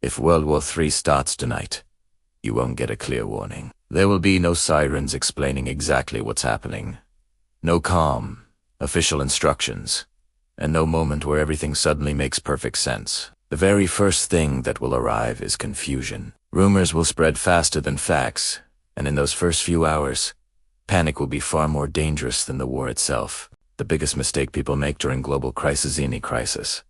If World War III starts tonight, you won't get a clear warning. There will be no sirens explaining exactly what's happening. No calm, official instructions, and no moment where everything suddenly makes perfect sense. The very first thing that will arrive is confusion. Rumors will spread faster than facts, and in those first few hours, panic will be far more dangerous than the war itself. The biggest mistake people make during global crisis, any crisis,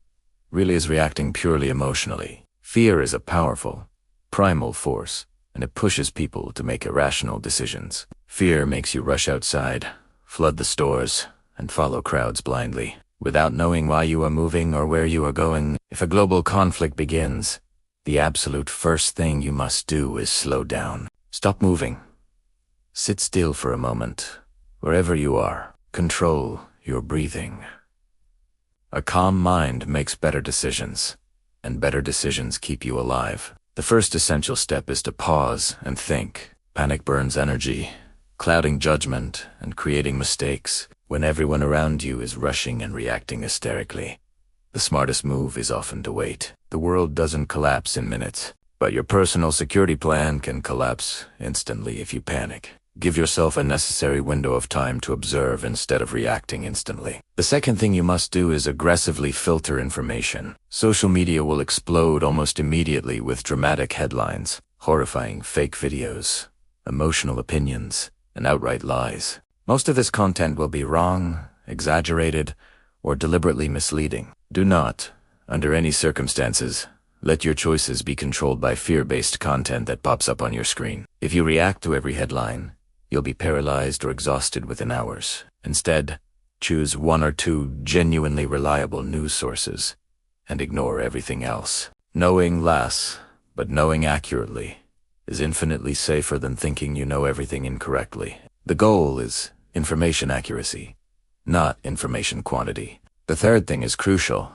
really is reacting purely emotionally. Fear is a powerful, primal force, and it pushes people to make irrational decisions. Fear makes you rush outside, flood the stores, and follow crowds blindly, without knowing why you are moving or where you are going. If a global conflict begins, the absolute first thing you must do is slow down. Stop moving. Sit still for a moment, wherever you are. Control your breathing. A calm mind makes better decisions, and better decisions keep you alive. The first essential step is to pause and think. Panic burns energy, clouding judgment and creating mistakes. When everyone around you is rushing and reacting hysterically, the smartest move is often to wait. The world doesn't collapse in minutes, but your personal security plan can collapse instantly if you panic. Give yourself a necessary window of time to observe instead of reacting instantly. The second thing you must do is aggressively filter information. Social media will explode almost immediately with dramatic headlines, horrifying fake videos, emotional opinions, and outright lies. Most of this content will be wrong, exaggerated, or deliberately misleading. Do not, under any circumstances, let your choices be controlled by fear-based content that pops up on your screen. If you react to every headline, you'll be paralyzed or exhausted within hours. Instead, choose one or two genuinely reliable news sources and ignore everything else. Knowing less, but knowing accurately, is infinitely safer than thinking you know everything incorrectly. The goal is information accuracy, not information quantity. The third thing is crucial.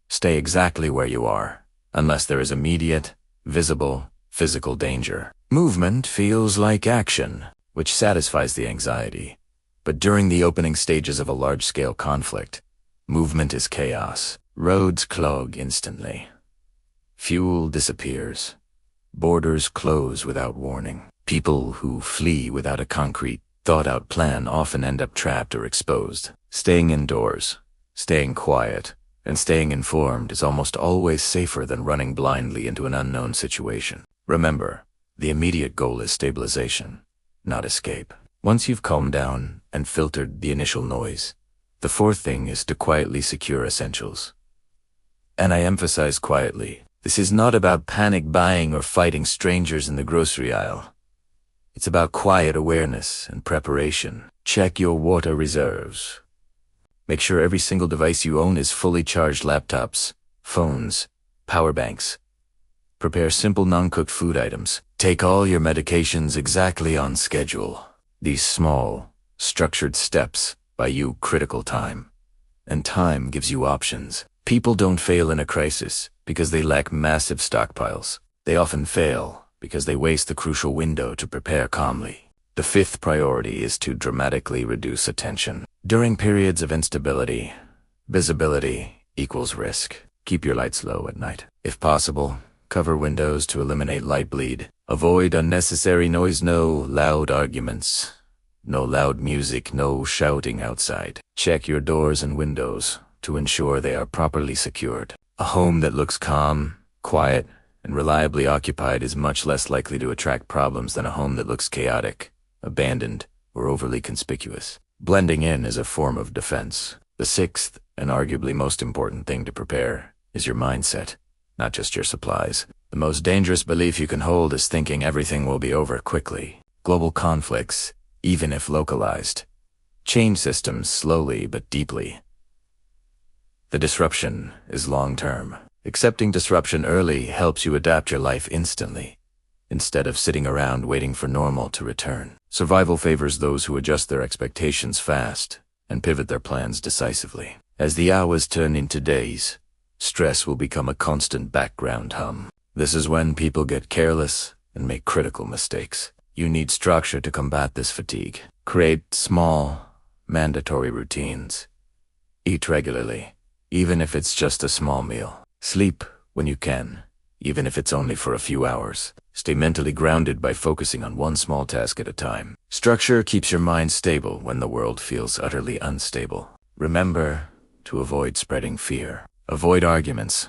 Stay exactly where you are, unless there is immediate, visible, physical danger. Movement feels like action, which satisfies the anxiety. But during the opening stages of a large-scale conflict, movement is chaos. Roads clog instantly. Fuel disappears. Borders close without warning. People who flee without a concrete, thought-out plan often end up trapped or exposed. Staying indoors, staying quiet, and staying informed is almost always safer than running blindly into an unknown situation. Remember, the immediate goal is stabilization, not escape. Once you've calmed down and filtered the initial noise, the fourth thing is to quietly secure essentials. And I emphasize quietly. This is not about panic buying or fighting strangers in the grocery aisle. It's about quiet awareness and preparation. Check your water reserves. Make sure every single device you own is fully charged: laptops, phones, power banks. Prepare simple non-cooked food items. Take all your medications exactly on schedule. These small, structured steps buy you critical time. And time gives you options. People don't fail in a crisis because they lack massive stockpiles. They often fail because they waste the crucial window to prepare calmly. The fifth priority is to dramatically reduce attention. During periods of instability, visibility equals risk. Keep your lights low at night. If possible, cover windows to eliminate light bleed. Avoid unnecessary noise. No loud arguments. No loud music. No shouting outside. Check your doors and windows to ensure they are properly secured. A home that looks calm, quiet, and reliably occupied is much less likely to attract problems than a home that looks chaotic, abandoned, or overly conspicuous. Blending in is a form of defense. The sixth, and arguably most important thing to prepare, is your mindset, not just your supplies. The most dangerous belief you can hold is thinking everything will be over quickly. Global conflicts, even if localized, change systems slowly but deeply. The disruption is long-term. Accepting disruption early helps you adapt your life instantly, instead of sitting around waiting for normal to return. Survival favors those who adjust their expectations fast and pivot their plans decisively. As the hours turn into days, stress will become a constant background hum. This is when people get careless and make critical mistakes. You need structure to combat this fatigue. Create small, mandatory routines. Eat regularly, even if it's just a small meal. Sleep when you can. even if it's only for a few hours. Stay mentally grounded by focusing on one small task at a time. Structure keeps your mind stable when the world feels utterly unstable. Remember to avoid spreading fear. Avoid arguments,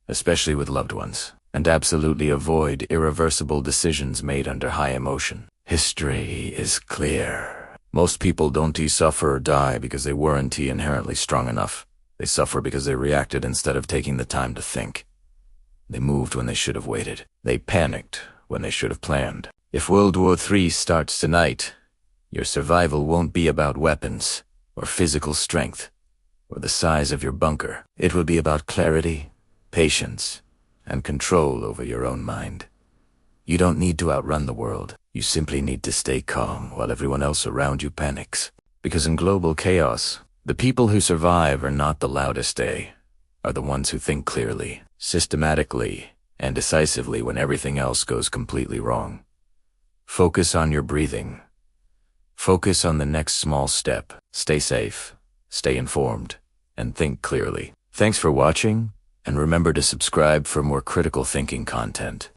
especially with loved ones, and absolutely avoid irreversible decisions made under high emotion. History is clear. Most people don't suffer or die because they weren't inherently strong enough. They suffer because they reacted instead of taking the time to think. They moved when they should have waited. They panicked when they should have planned. If World War III starts tonight, your survival won't be about weapons or physical strength or the size of your bunker. It will be about clarity, patience, and control over your own mind. You don't need to outrun the world. You simply need to stay calm while everyone else around you panics. Because in global chaos, the people who survive are not the loudest. They are the ones who think clearly, systematically, and decisively when everything else goes completely wrong. Focus on your breathing. Focus on the next small step. Stay safe, stay informed, and think clearly. Thanks for watching, and remember to subscribe for more critical thinking content.